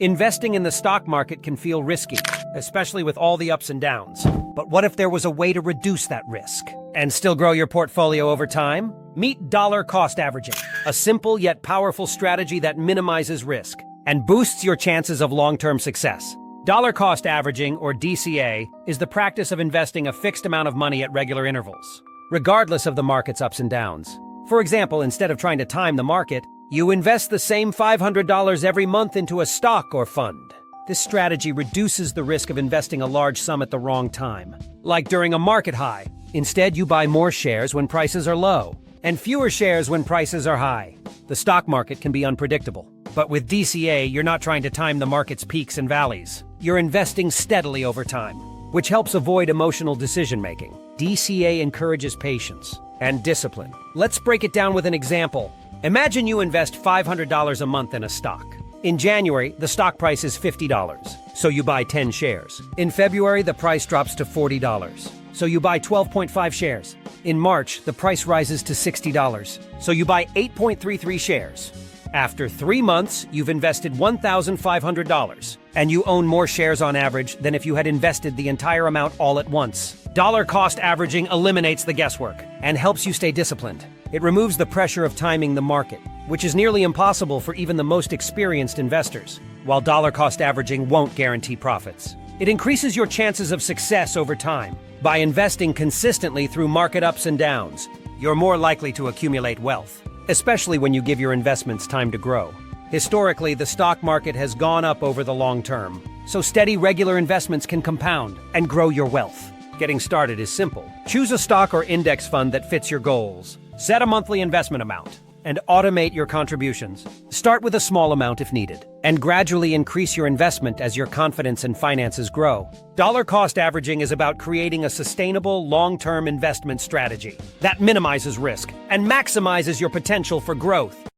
Investing in the stock market can feel risky, especially with all the ups and downs. But what if there was a way to reduce that risk and still grow your portfolio over time? Meet dollar cost averaging, a simple yet powerful strategy that minimizes risk and boosts your chances of long-term success. Dollar cost averaging, or DCA, is the practice of investing a fixed amount of money at regular intervals, regardless of the market's ups and downs. For example, instead of trying to time the market, you invest the same $500 every month into a stock or fund. This strategy reduces the risk of investing a large sum at the wrong time, like during a market high. Instead, you buy more shares when prices are low, and fewer shares when prices are high. The stock market can be unpredictable, but with DCA, you're not trying to time the market's peaks and valleys. You're investing steadily over time, which helps avoid emotional decision-making. DCA encourages patience and discipline. Let's break it down with an example. Imagine you invest $500 a month in a stock. In January, the stock price is $50, so you buy 10 shares. In February, the price drops to $40, so you buy 12.5 shares. In March, the price rises to $60, so you buy 8.33 shares. After 3 months, you've invested $1,500, and you own more shares on average than if you had invested the entire amount all at once. Dollar cost averaging eliminates the guesswork and helps you stay disciplined. It removes the pressure of timing the market, which is nearly impossible for even the most experienced investors, while dollar cost averaging won't guarantee profits. It increases your chances of success over time. By investing consistently through market ups and downs, you're more likely to accumulate wealth, especially when you give your investments time to grow. Historically, the stock market has gone up over the long term, so steady, regular investments can compound and grow your wealth. Getting started is simple. Choose a stock or index fund that fits your goals. Set a monthly investment amount and automate your contributions. Start with a small amount if needed, and gradually increase your investment as your confidence and finances grow. Dollar cost averaging is about creating a sustainable, long-term investment strategy that minimizes risk and maximizes your potential for growth.